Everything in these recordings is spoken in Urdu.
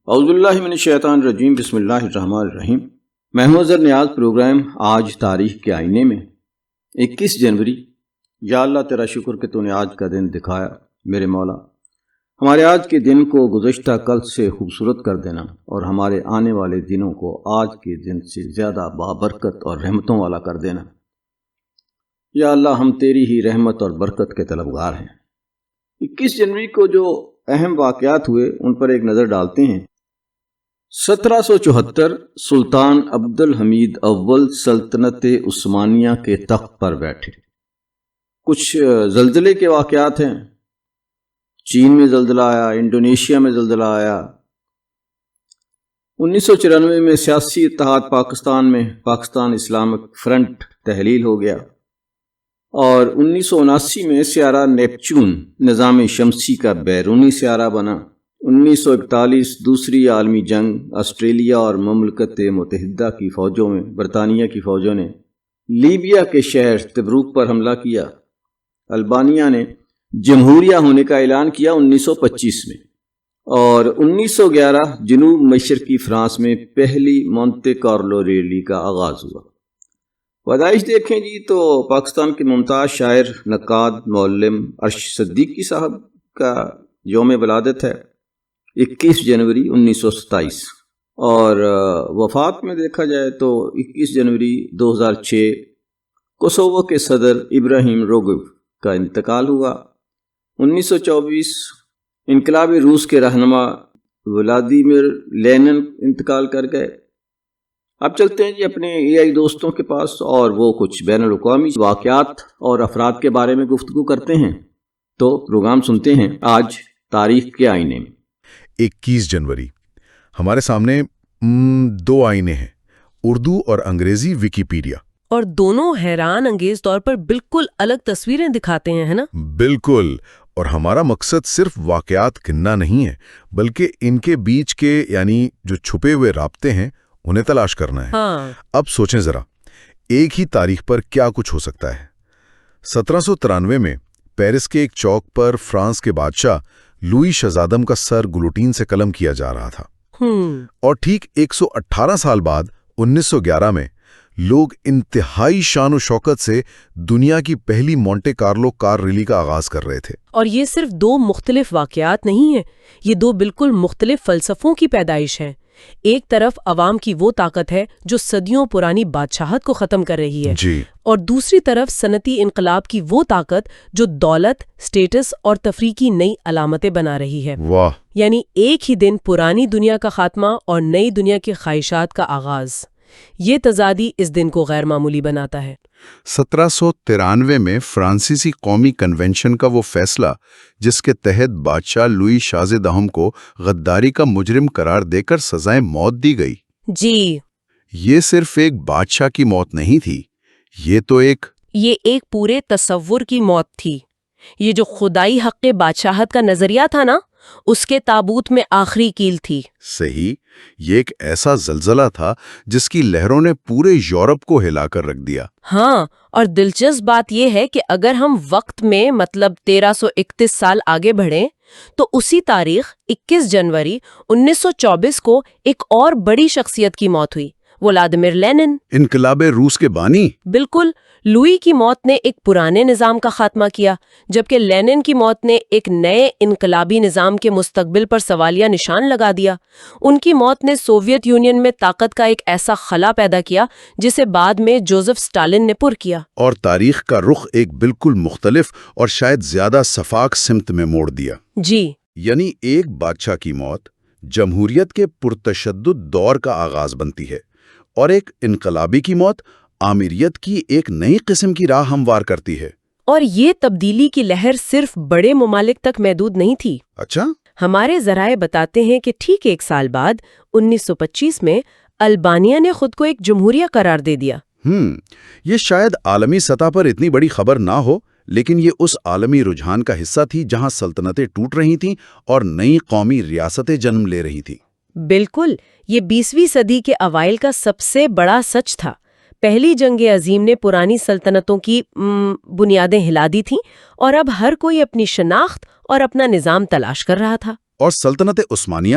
اعوذ باللہ من الشیطان الرجیم، بسم اللہ الرحمن الرحیم۔ میں ہوں اظہر نیاز۔ پروگرام آج تاریخ کے آئینے میں 21 جنوری۔ یا اللہ تیرا شکر کہ تو نے آج کا دن دکھایا میرے مولا۔ ہمارے آج کے دن کو گزشتہ کل سے خوبصورت کر دینا اور ہمارے آنے والے دنوں کو آج کے دن سے زیادہ بابرکت اور رحمتوں والا کر دینا۔ یا اللہ ہم تیری ہی رحمت اور برکت کے طلبگار ہیں۔ 21 جنوری کو جو اہم واقعات ہوئے ان پر ایک نظر ڈالتے ہیں۔ 1774 سلطان عبد الحمید اول سلطنت عثمانیہ کے تخت پر بیٹھے۔ کچھ زلزلے کے واقعات ہیں۔ چین میں زلزلہ آیا، انڈونیشیا میں زلزلہ آیا۔ 1994 میں سیاسی اتحاد پاکستان میں پاکستان اسلامک فرنٹ تحلیل ہو گیا، اور 1979 میں سیارہ نیپچون نظام شمسی کا بیرونی سیارہ بنا۔ 1941 دوسری عالمی جنگ، آسٹریلیا اور مملکت متحدہ کی فوجوں میں برطانیہ کی فوجوں نے لیبیا کے شہر تبروک پر حملہ کیا۔ البانیہ نے جمہوریہ ہونے کا اعلان کیا 1925 میں، اور 1911 جنوب مشرقی فرانس میں پہلی مونتے کارلو ریلی کا آغاز ہوا۔ پیدائش دیکھیں جی تو پاکستان کے ممتاز شاعر، نقاد، معلم عرش صدیقی صاحب کا یوم ولادت ہے 21 جنوری 1927، اور وفات میں دیکھا جائے تو 21 جنوری 2006 کوسوو کے صدر ابراہیم روگو کا انتقال ہوا۔ 1924 انقلابی روس کے رہنما ولادیمیر لینن انتقال کر گئے۔ اب چلتے ہیں جی اپنے AI دوستوں کے پاس، اور وہ کچھ بین الاقوامی واقعات اور افراد کے بارے میں گفتگو کرتے ہیں۔ تو پروگرام سنتے ہیں آج تاریخ کے آئینے میں۔ 21 جنوری ہمارے سامنے دو آئینے ہیں، اردو اور انگریزی ویکیپیڈیا، اور دونوں حیران انگیز طور پر بالکل الگ تصویریں دکھاتے ہیں، ہے نا؟ بالکل، اور ہمارا مقصد صرف واقعات گننا نہیں ہے، بلکہ ان کے بیچ کے یعنی جو چھپے ہوئے رابطے ہیں انہیں تلاش کرنا ہے۔ ہاں۔ اب سوچیں ذرا، ایک ہی تاریخ پر کیا کچھ ہو سکتا ہے۔ 1793 میں پیرس کے ایک چوک پر فرانس کے بادشاہ لوئی شہزادم کا سر گلوٹین سے قلم کیا جا رہا تھا، اور ٹھیک 118 سال بعد 1911 میں لوگ انتہائی شان و شوکت سے دنیا کی پہلی مونٹے کارلو کار ریلی کا آغاز کر رہے تھے۔ اور یہ صرف دو مختلف واقعات نہیں ہیں، یہ دو بالکل مختلف فلسفوں کی پیدائش ہیں۔ ایک طرف عوام کی وہ طاقت ہے جو صدیوں پرانی بادشاہت کو ختم کر رہی ہے، جی، اور دوسری طرف صنعتی انقلاب کی وہ طاقت جو دولت، سٹیٹس اور تفریح کی نئی علامتیں بنا رہی ہے۔ واہ! یعنی ایک ہی دن پرانی دنیا کا خاتمہ اور نئی دنیا کی خواہشات کا آغاز۔ یہ تضادی اس دن کو غیر معمولی بناتا ہے۔ 1793 میں فرانسیسی قومی کنونشن کا وہ فیصلہ جس کے تحت بادشاہ لوئی شازدہم کو غداری کا مجرم قرار دے کر سزائے موت دی گئی، جی، یہ صرف ایک بادشاہ کی موت نہیں تھی، یہ ایک پورے تصور کی موت تھی۔ یہ جو خدائی حق بادشاہت کا نظریہ تھا نا، اس کے تابوت میں آخری کیل تھی۔ صحیح، یہ ایک ایسا زلزلہ تھا جس کی لہروں نے پورے یورپ کو ہلا کر رکھ دیا۔ ہاں، اور دلچسپ بات یہ ہے کہ اگر ہم وقت میں 1331 سال آگے بڑھیں تو اسی تاریخ 21 جنوری 1924 کو ایک اور بڑی شخصیت کی موت ہوئی، ولادیمیر لینن، انقلاب روس کے بانی۔ بالکل، لوئی کی موت نے ایک پرانے نظام کا خاتمہ کیا، جبکہ لینن کی موت نے ایک نئے انقلابی نظام کے مستقبل پر سوالیہ نشان لگا دیا۔ ان کی موت نے سوویت یونین میں طاقت کا ایک ایسا خلا پیدا کیا جسے بعد میں جوزف اسٹالن نے پر کیا، اور تاریخ کا رخ ایک بالکل مختلف اور شاید زیادہ شفاف سمت میں موڑ دیا۔ جی، یعنی ایک بادشاہ کی موت جمہوریت کے پرتشدد دور کا آغاز بنتی ہے، اور ایک انقلابی کی موت آمیریت کی ایک نئی قسم کی راہ ہموار کرتی ہے۔ اور یہ تبدیلی کی لہر صرف بڑے ممالک تک محدود نہیں تھی۔ اچھا؟ ہمارے ذرائع بتاتے ہیں کہ ٹھیک ایک سال بعد 1925 میں البانیہ نے خود کو ایک جمہوریہ قرار دے دیا۔ یہ شاید عالمی سطح پر اتنی بڑی خبر نہ ہو، لیکن یہ اس عالمی رجحان کا حصہ تھی جہاں سلطنتیں ٹوٹ رہی تھیں اور نئی قومی ریاستیں جنم لے رہی تھیں۔ بالکل، یہ 20ویں صدی کے اوائل کا سب سے بڑا سچ تھا۔ پہلی جنگ عظیم نے پرانی سلطنتوں کی بنیادیں ہلا دی تھیں، اور اب ہر کوئی اپنی شناخت اور اپنا نظام تلاش کر رہا تھا۔ اور سلطنت عثمانیہ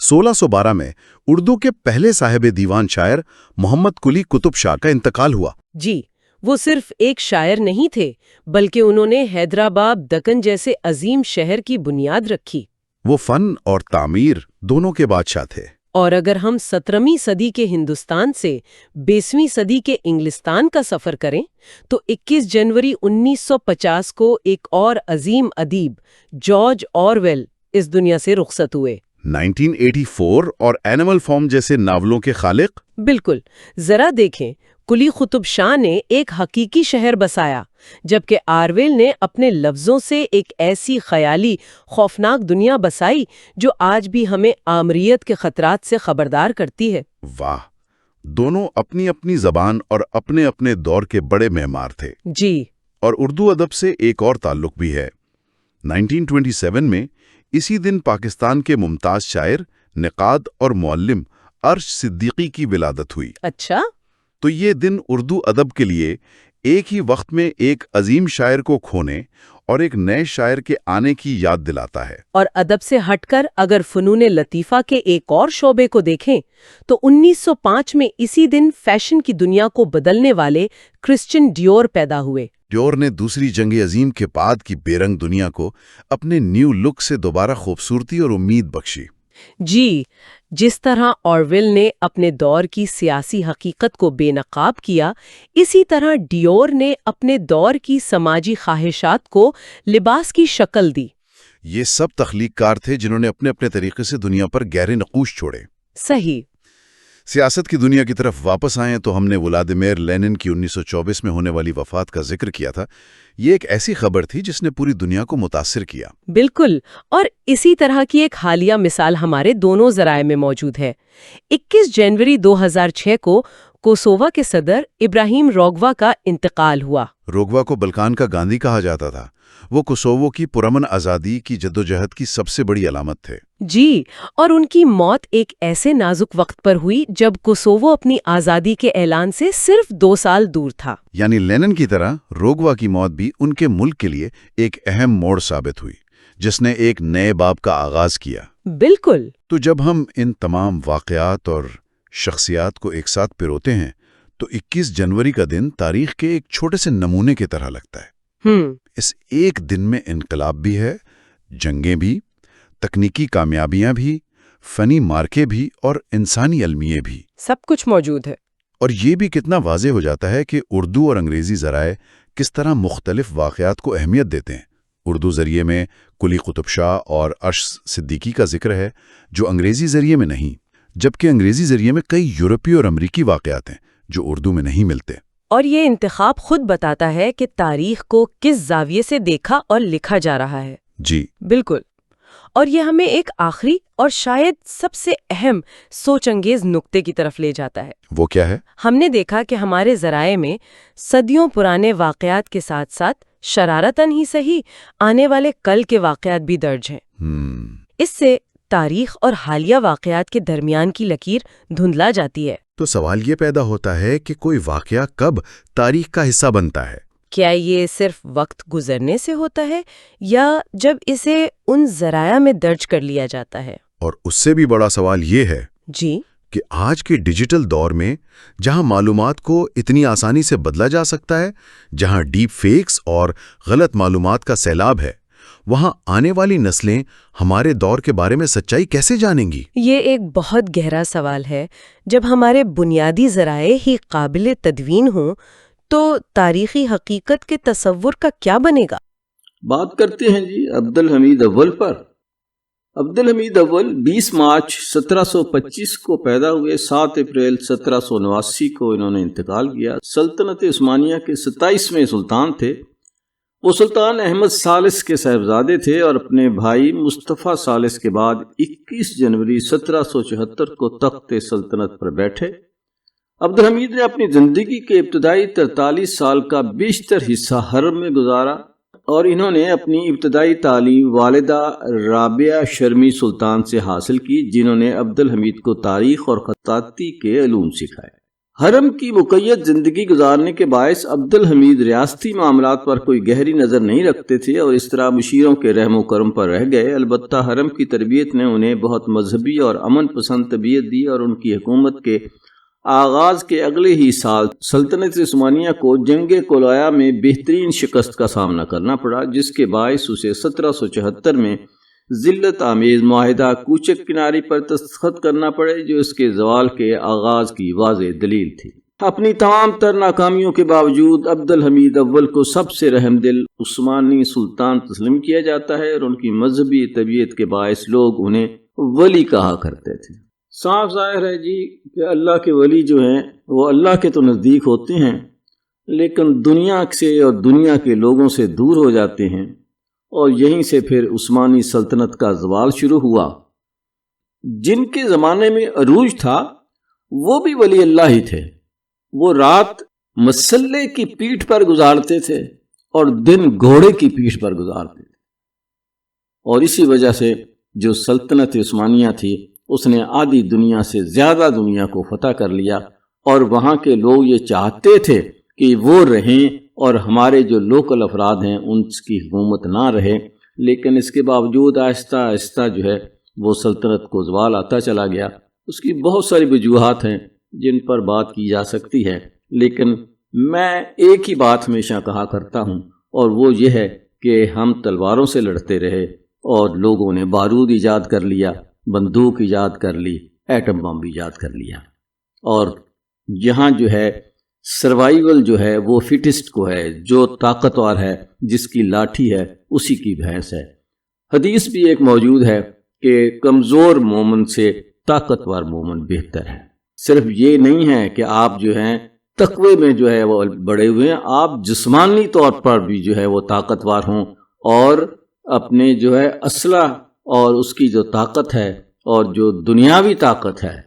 1612 میں اردو کے پہلے صاحب دیوان شاعر محمد قلی قطب شاہ کا انتقال ہوا۔ جی، وہ صرف ایک شاعر نہیں تھے بلکہ انہوں نے حیدرآباد، دکن جیسے عظیم شہر کی بنیاد رکھی۔ وہ فن اور تعمیر دونوں کے بادشاہ تھے۔ اور اگر ہم 17ویں صدی کے ہندوستان سے 20ویں صدی کے انگلستان کا سفر کریں تو 21 جنوری 1950 کو ایک اور عظیم ادیب جارج آرویل اس دنیا سے رخصت ہوئے۔ 1984 اور اینیمل فارم جیسے ناولوں کے خالق؟ بالکل، ذرا دیکھیں، قلی قطب شاہ نے ایک حقیقی شہر بسایا جبکہ آرویل نے اپنے لفظوں سے ایک ایسی خیالی خوفناک دنیا بسائی جو آج بھی ہمیں آمریت کے خطرات سے خبردار کرتی ہے۔ واہ، دونوں اپنی اپنی زبان اور اپنے اپنے دور کے بڑے معمار تھے۔ جی، اور اردو ادب سے ایک اور تعلق بھی ہے۔ 1927 میں اسی دن پاکستان کے ممتاز شاعر، نقاد اور معلم عرش صدیقی کی ولادت ہوئی۔ اچھا، تو یہ دن اردو ادب کے لیے ایک ہی وقت میں ایک عظیم شاعر کو کھونے اور ایک نئے شاعر کے آنے کی یاد دلاتا ہے۔ اور ادب سے ہٹ کر اگر فنون لطیفہ کے ایک اور شعبے کو دیکھیں تو 1905 میں اسی دن فیشن کی دنیا کو بدلنے والے کرسچن ڈیور پیدا ہوئے۔ ڈیور نے دوسری جنگ عظیم کے بعد کی بے رنگ دنیا کو اپنے نیو لک سے دوبارہ خوبصورتی اور امید بخشی۔ جی، جس طرح آرویل نے اپنے دور کی سیاسی حقیقت کو بے نقاب کیا، اسی طرح ڈیور نے اپنے دور کی سماجی خواہشات کو لباس کی شکل دی۔ یہ سب تخلیق کار تھے جنہوں نے اپنے اپنے طریقے سے دنیا پر گہرے نقوش چھوڑے۔ صحیح۔ سیاست کی دنیا کی طرف واپس آئیں تو ہم نے ولادیمیر لینن کی 1924 میں ہونے والی وفات کا ذکر کیا تھا۔ یہ ایک ایسی خبر تھی جس نے پوری دنیا کو متاثر کیا۔ بالکل، اور اسی طرح کی ایک حالیہ مثال ہمارے دونوں ذرائع میں موجود ہے۔ 21 جنوری 2006 کو کوسووا کے صدر ابراہیم روگوا کا انتقال ہوا۔ روگوا کو بلکان کا گاندھی کہا جاتا تھا۔ وہ کوسووو کی پرامن آزادی کی جدوجہد کی سب سے بڑی علامت تھے۔ جی، اور ان کی موت ایک ایسے نازک وقت پر ہوئی جب کوسووو اپنی آزادی کے اعلان سے صرف 2 سال دور تھا۔ یعنی لینن کی طرح روگوا کی موت بھی ان کے ملک کے لیے ایک اہم موڑ ثابت ہوئی جس نے ایک نئے باب کا آغاز کیا۔ بالکل۔ تو جب ہم ان تمام واقعات اور شخصیات کو ایک ساتھ پروتے ہیں تو 21 جنوری کا دن تاریخ کے ایک چھوٹے سے نمونے کی طرح لگتا ہے۔ اس ایک دن میں انقلاب بھی ہے، جنگیں بھی، تکنیکی کامیابیاں بھی، فنی مارکے بھی اور انسانی المیے بھی، سب کچھ موجود ہے۔ اور یہ بھی کتنا واضح ہو جاتا ہے کہ اردو اور انگریزی ذرائع کس طرح مختلف واقعات کو اہمیت دیتے ہیں۔ اردو ذریعے میں قلی قطب شاہ اور عرش صدیقی کا ذکر ہے جو انگریزی ذریعے میں نہیں، جبکہ انگریزی ذریعے میں کئی یورپی اور امریکی واقعات ہیں جو اردو میں نہیں ملتے۔ اور یہ انتخاب خود بتاتا ہے کہ تاریخ کو کس زاویے سے دیکھا اور لکھا جا رہا ہے۔ جی بالکل، اور یہ ہمیں ایک آخری اور شاید سب سے اہم سوچ انگیز نقطے کی طرف لے جاتا ہے۔ وہ کیا ہے؟ ہم نے دیکھا کہ ہمارے ذرائع میں صدیوں پرانے واقعات کے ساتھ ساتھ شرارتاً ہی صحیح آنے والے کل کے واقعات بھی درج ہیں۔ اس سے تاریخ اور حالیہ واقعات کے درمیان کی لکیر دھندلا جاتی ہے۔ تو سوال یہ پیدا ہوتا ہے کہ کوئی واقعہ کب تاریخ کا حصہ بنتا ہے؟ کیا یہ صرف وقت گزرنے سے ہوتا ہے یا جب اسے ان ذرائع میں درج کر لیا جاتا ہے؟ اور اس سے بھی بڑا سوال یہ ہے جی، کہ آج کے ڈیجیٹل دور میں جہاں معلومات کو اتنی آسانی سے بدلا جا سکتا ہے، جہاں ڈیپ فیکس اور غلط معلومات کا سیلاب ہے، وہاں آنے والی نسلیں ہمارے دور کے بارے میں سچائی کیسے جانیں گی؟ یہ ایک بہت گہرا سوال ہے۔ جب ہمارے بنیادی ذرائع ہی قابل تدوین ہوں تو تاریخی حقیقت کے تصور کا کیا بنے گا؟ بات کرتے ہیں جی عبدالحمید اول پر۔ عبدالحمید اول 20 مارچ 1725 کو پیدا ہوئے، 7 اپریل 1789 کو انہوں نے انتقال کیا۔ سلطنت عثمانیہ کے 27ویں سلطان تھے۔ وہ سلطان احمد ثالث کے صاحبزادے تھے اور اپنے بھائی مصطفیٰ ثالث کے بعد 21 جنوری 1774 کو تخت سلطنت پر بیٹھے۔ عبدالحمید نے اپنی زندگی کے ابتدائی 43 سال کا بیشتر حصہ حرم میں گزارا اور انہوں نے اپنی ابتدائی تعلیم والدہ رابعہ شرمی سلطان سے حاصل کی، جنہوں نے عبدالحمید کو تاریخ اور خطاطی کے علوم سکھائے۔ حرم کی مقید زندگی گزارنے کے باعث عبد الحمید ریاستی معاملات پر کوئی گہری نظر نہیں رکھتے تھے اور اس طرح مشیروں کے رحم و کرم پر رہ گئے۔ البتہ حرم کی تربیت نے انہیں بہت مذہبی اور امن پسند طبیعت دی اور ان کی حکومت کے آغاز کے اگلے ہی سال سلطنت عثمانیہ کو جنگ کولایا میں بہترین شکست کا سامنا کرنا پڑا، جس کے باعث اسے 1774 میں ذلت آمیز معاہدہ کوچک کناری پر دستخط کرنا پڑے، جو اس کے زوال کے آغاز کی واضح دلیل تھی۔ اپنی تمام تر ناکامیوں کے باوجود عبد الحمید اول کو سب سے رحم دل عثمانی سلطان تسلیم کیا جاتا ہے اور ان کی مذہبی طبیعت کے باعث لوگ انہیں ولی کہا کرتے تھے۔ صاف ظاہر ہے جی کہ اللہ کے ولی جو ہیں وہ اللہ کے تو نزدیک ہوتے ہیں، لیکن دنیا سے اور دنیا کے لوگوں سے دور ہو جاتے ہیں، اور یہیں سے پھر عثمانی سلطنت کا زوال شروع ہوا۔ جن کے زمانے میں عروج تھا وہ بھی ولی اللہ ہی تھے، وہ رات مسلح کی پیٹھ پر گزارتے تھے اور دن گھوڑے کی پیٹھ پر گزارتے تھے، اور اسی وجہ سے جو سلطنت عثمانیہ تھی اس نے آدھی دنیا سے زیادہ دنیا کو فتح کر لیا، اور وہاں کے لوگ یہ چاہتے تھے کہ وہ رہیں اور ہمارے جو لوکل افراد ہیں ان کی حکومت نہ رہے، لیکن اس کے باوجود آہستہ آہستہ جو ہے وہ سلطنت کو زوال آتا چلا گیا۔ اس کی بہت ساری وجوہات ہیں جن پر بات کی جا سکتی ہے، لیکن میں ایک ہی بات ہمیشہ کہا کرتا ہوں، اور وہ یہ ہے کہ ہم تلواروں سے لڑتے رہے اور لوگوں نے بارود ایجاد کر لیا، بندوق ایجاد کر لی، ایٹم بم ایجاد کر لیا، اور یہاں جو ہے سروائیول جو ہے وہ فٹسٹ کو ہے، جو طاقتور ہے جس کی لاٹھی ہے اسی کی بھینس ہے۔ حدیث بھی ایک موجود ہے کہ کمزور مومن سے طاقتور مومن بہتر ہے۔ صرف یہ نہیں ہے کہ آپ جو ہیں تقوی میں جو ہے وہ بڑے ہوئے ہیں، آپ جسمانی طور پر بھی جو ہے وہ طاقتور ہوں، اور اپنے جو ہے اسلحہ اور اس کی جو طاقت ہے اور جو دنیاوی طاقت ہے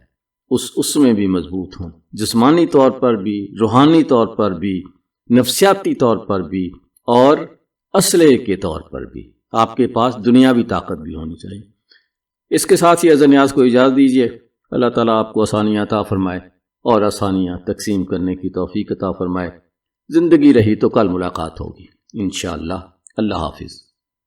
اس میں بھی مضبوط ہوں، جسمانی طور پر بھی، روحانی طور پر بھی، نفسیاتی طور پر بھی، اور اسلحے کے طور پر بھی آپ کے پاس دنیاوی طاقت بھی ہونی چاہیے۔ اس کے ساتھ ہی اذن نیاز کو اجازت دیجیے۔ اللہ تعالیٰ آپ کو آسانیاں عطا فرمائے اور آسانیاں تقسیم کرنے کی توفیق عطا فرمائے۔ زندگی رہی تو کل ملاقات ہوگی انشاءاللہ۔ اللہ حافظ۔